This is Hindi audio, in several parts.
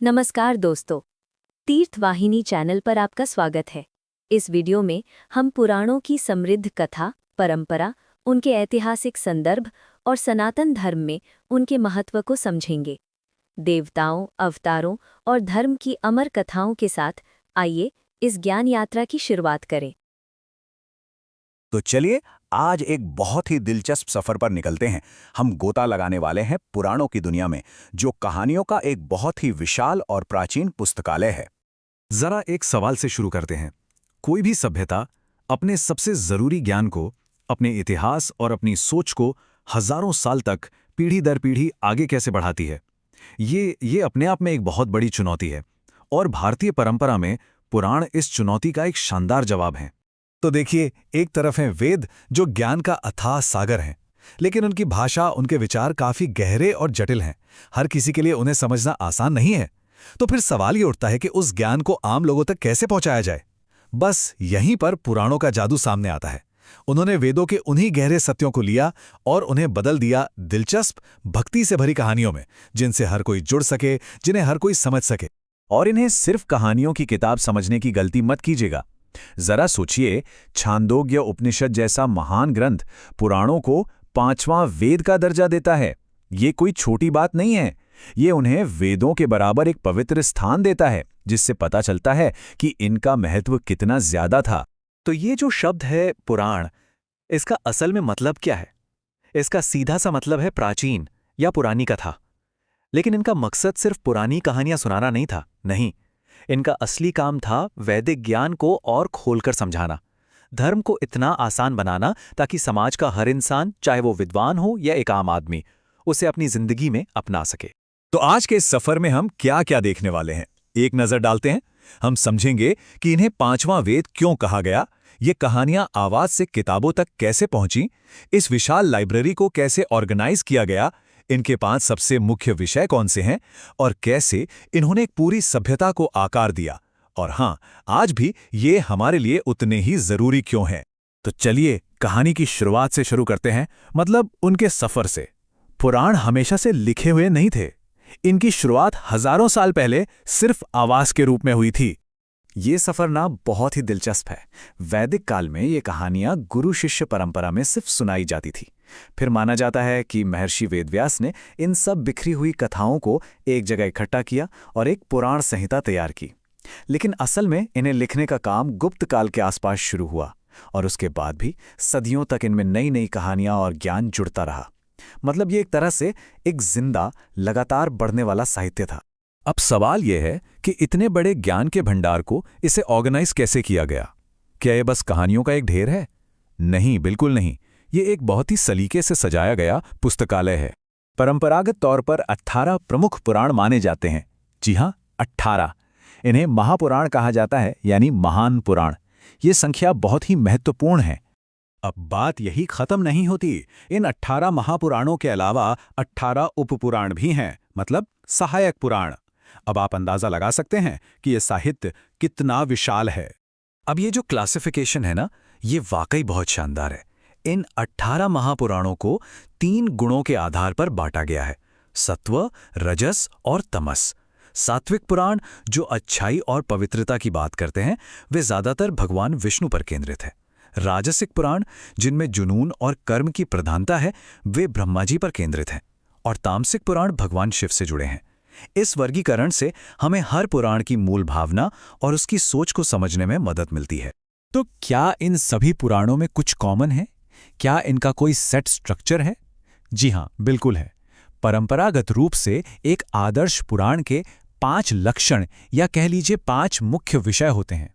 नमस्कार दोस्तों, तीर्थवाहिनी चैनल पर आपका स्वागत है। इस वीडियो में हम पुराणों की समृद्ध कथा, परंपरा, उनके ऐतिहासिक संदर्भ और सनातन धर्म में उनके महत्व को समझेंगे। देवताओं, अवतारों और धर्म की अमर कथाओं के साथ आइए इस ज्ञान यात्रा की शुरुआत करें। तो चलिए आज एक बहुत ही दिलचस्प सफर पर निकलते हैं। हम गोता लगाने वाले हैं पुराणों की दुनिया में, जो कहानियों का एक बहुत ही विशाल और प्राचीन पुस्तकालय है। जरा एक सवाल से शुरू करते हैं। कोई भी सभ्यता अपने सबसे जरूरी ज्ञान को, अपने इतिहास और अपनी सोच को हजारों साल तक पीढ़ी दर पीढ़ी आगे कैसे बढ़ाती है? ये अपने आप में एक बहुत बड़ी चुनौती है, और भारतीय परंपरा में पुराण इस चुनौती का एक शानदार जवाब है। तो देखिए, एक तरफ हैं वेद, जो ज्ञान का अथाह सागर हैं, लेकिन उनकी भाषा, उनके विचार काफी गहरे और जटिल हैं। हर किसी के लिए उन्हें समझना आसान नहीं है। तो फिर सवाल ये उठता है कि उस ज्ञान को आम लोगों तक कैसे पहुंचाया जाए। बस यहीं पर पुराणों का जादू सामने आता है। उन्होंने वेदों के उन्हीं गहरे सत्यों को लिया और उन्हें बदल दिया दिलचस्प, भक्ति से भरी कहानियों में, जिनसे हर कोई जुड़ सके, जिन्हें हर कोई समझ सके। और इन्हें सिर्फ कहानियों की किताब समझने की गलती मत कीजिएगा। जरा सोचिए, छांदोग्य उपनिषद जैसा महान ग्रंथ पुराणों को 5वां वेद का दर्जा देता है। ये कोई छोटी बात नहीं है। ये उन्हें वेदों के बराबर एक पवित्र स्थान देता है, जिससे पता चलता है कि इनका महत्व कितना ज्यादा था। तो ये जो शब्द है पुराण, इसका असल में मतलब क्या है? इसका सीधा सा मतलब है प्राचीन या पुरानी कथा। लेकिन इनका मकसद सिर्फ पुरानी कहानियां सुनाना नहीं था। नहीं, इनका असली काम था वैदिक ज्ञान को और खोलकर समझाना, धर्म को इतना आसान बनाना ताकि समाज का हर इंसान, चाहे वो विद्वान हो या एक आम आदमी, उसे अपनी जिंदगी में अपना सके। तो आज के इस सफर में हम क्या क्या देखने वाले हैं, एक नजर डालते हैं। हम समझेंगे कि इन्हें 5वां वेद क्यों कहा गया, ये कहानियां आवाज से किताबों तक कैसे पहुंची, इस विशाल लाइब्रेरी को कैसे ऑर्गेनाइज किया गया, इनके 5 सबसे मुख्य विषय कौन से हैं, और कैसे इन्होंने एक पूरी सभ्यता को आकार दिया। और हां, आज भी ये हमारे लिए उतने ही जरूरी क्यों हैं। तो चलिए कहानी की शुरुआत से शुरू करते हैं, मतलब उनके सफर से। पुराण हमेशा से लिखे हुए नहीं थे। इनकी शुरुआत हजारों साल पहले सिर्फ आवाज के रूप में हुई थी। ये सफरना बहुत ही दिलचस्प है। वैदिक काल में ये कहानियां गुरु शिष्य परंपरा में सिर्फ सुनाई जाती थी। फिर माना जाता है कि महर्षि वेदव्यास ने इन सब बिखरी हुई कथाओं को एक जगह इकट्ठा किया और एक पुराण संहिता तैयार की। लेकिन असल में इन्हें लिखने का काम गुप्त काल के आसपास शुरू हुआ, और उसके बाद भी सदियों तक इनमें नई नई कहानियां और ज्ञान जुड़ता रहा। मतलब ये एक तरह से एक जिंदा, लगातार बढ़ने वाला साहित्य था। अब सवाल यह है कि इतने बड़े ज्ञान के भंडार को इसे ऑर्गेनाइज कैसे किया गया? क्या यह बस कहानियों का एक ढेर है? नहीं, बिल्कुल नहीं। ये एक बहुत ही सलीके से सजाया गया पुस्तकालय है। परंपरागत तौर पर 18 प्रमुख पुराण माने जाते हैं। जी हां, 18। इन्हें महापुराण कहा जाता है, यानी महान पुराण। ये संख्या बहुत ही महत्वपूर्ण है। अब बात यही खत्म नहीं होती। इन 18 महापुराणों के अलावा 18 उपपुराण भी हैं, मतलब सहायक पुराण। अब आप अंदाजा लगा सकते हैं कि यह साहित्य कितना विशाल है। अब ये जो क्लासिफिकेशन है ना, ये वाकई बहुत शानदार है। इन 18 महापुराणों को 3 गुणों के आधार पर बांटा गया है: सत्व, रजस और तमस। सात्विक पुराण, जो अच्छाई और पवित्रता की बात करते हैं, वे ज्यादातर भगवान विष्णु पर केंद्रित है। राजसिक पुराण, जिनमें जुनून और कर्म की प्रधानता है, वे ब्रह्मा जी पर केंद्रित हैं। और तामसिक पुराण भगवान शिव से जुड़े हैं। इस वर्गीकरण से हमें हर पुराण की मूल भावना और उसकी सोच को समझने में मदद मिलती है। तो क्या इन सभी पुराणों में कुछ कॉमन है? क्या इनका कोई सेट स्ट्रक्चर है? जी हां, बिल्कुल है। परंपरागत रूप से एक आदर्श पुराण के 5 लक्षण, या कह लीजिए 5 मुख्य विषय होते हैं।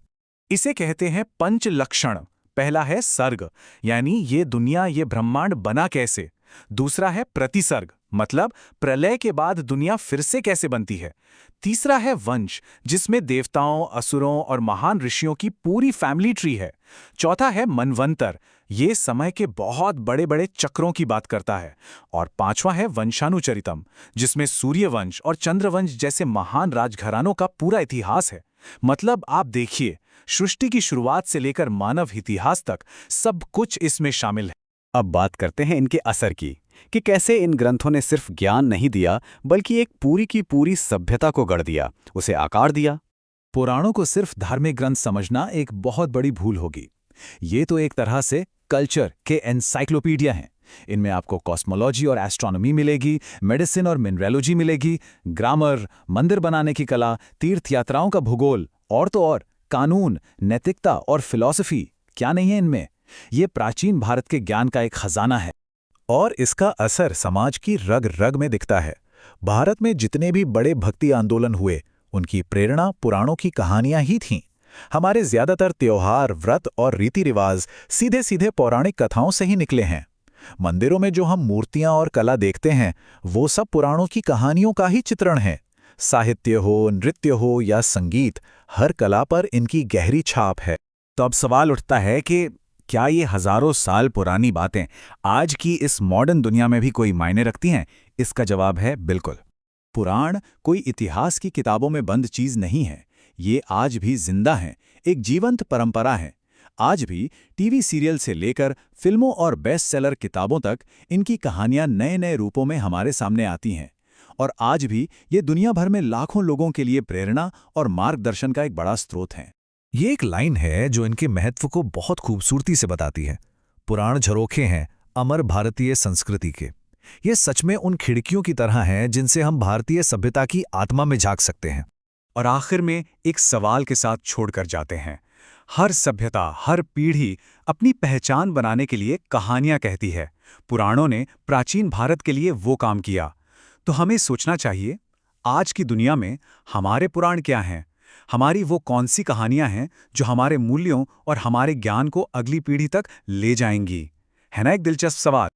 इसे कहते हैं पंच लक्षण। पहला है सर्ग, यानी ये दुनिया, ये ब्रह्मांड बना कैसे। दूसरा है प्रतिसर्ग, मतलब प्रलय के बाद दुनिया फिर से कैसे बनती है। तीसरा है वंश, जिसमें देवताओं, असुरों और महान ऋषियों की पूरी फैमिली ट्री है। चौथा है मनवंतर, ये समय के बहुत बड़े बड़े चक्रों की बात करता है। और पांचवा है वंशानुचरितम, जिसमें सूर्यवंश और चंद्रवंश जैसे महान राजघरानों का पूरा इतिहास है। मतलब आप देखिए, सृष्टि की शुरुआत से लेकर मानव इतिहास तक सब कुछ इसमें शामिल है। अब बात करते हैं इनके असर की, कि कैसे इन ग्रंथों ने सिर्फ ज्ञान नहीं दिया बल्कि एक पूरी की पूरी सभ्यता को गढ़ दिया, उसे आकार दिया। पुराणों को सिर्फ धार्मिक ग्रंथ समझना एक बहुत बड़ी भूल होगी। ये तो एक तरह से कल्चर के एनसाइक्लोपीडिया हैं। इनमें आपको कॉस्मोलॉजी और एस्ट्रोनॉमी मिलेगी, मेडिसिन और मिनरोलॉजी मिलेगी, ग्रामर, मंदिर बनाने की कला, तीर्थ यात्राओं का भूगोल और तो और कानून, नैतिकता और फिलॉसफी, क्या नहीं है इनमें। ये प्राचीन भारत के ज्ञान का एक खजाना है और इसका असर समाज की रग रग में दिखता है। भारत में जितने भी बड़े भक्ति आंदोलन हुए, उनकी प्रेरणा पुराणों की कहानियां ही थीं। हमारे ज्यादातर त्योहार, व्रत और रीति रिवाज सीधे सीधे पौराणिक कथाओं से ही निकले हैं। मंदिरों में जो हम मूर्तियां और कला देखते हैं, वो सब पुराणों की कहानियों का ही चित्रण है। साहित्य हो, नृत्य हो या संगीत, हर कला पर इनकी गहरी छाप है। तो अब सवाल उठता है कि क्या ये हजारों साल पुरानी बातें आज की इस मॉडर्न दुनिया में भी कोई मायने रखती हैं? इसका जवाब है बिल्कुल। पुराण कोई इतिहास की किताबों में बंद चीज नहीं है। ये आज भी जिंदा हैं, एक जीवंत परंपरा है। आज भी टीवी सीरियल से लेकर फिल्मों और बेस्ट सेलर किताबों तक इनकी कहानियां नए नए रूपों में हमारे सामने आती हैं। और आज भी ये दुनिया भर में लाखों लोगों के लिए प्रेरणा और मार्गदर्शन का एक बड़ा स्रोत है। ये एक लाइन है जो इनके महत्व को बहुत खूबसूरती से बताती है। पुराण झरोखे हैं अमर भारतीय संस्कृति के। ये सच में उन खिड़कियों की तरह हैं जिनसे हम भारतीय सभ्यता की आत्मा में झांक सकते हैं। और आखिर में एक सवाल के साथ छोड़कर जाते हैं। हर सभ्यता, हर पीढ़ी अपनी पहचान बनाने के लिए कहानियां कहती है। पुराणों ने प्राचीन भारत के लिए वो काम किया। तो हमें सोचना चाहिए, आज की दुनिया में हमारे पुराण क्या हैं? हमारी वो कौन सी कहानियां हैं जो हमारे मूल्यों और हमारे ज्ञान को अगली पीढ़ी तक ले जाएंगी? है ना एक दिलचस्प सवाल।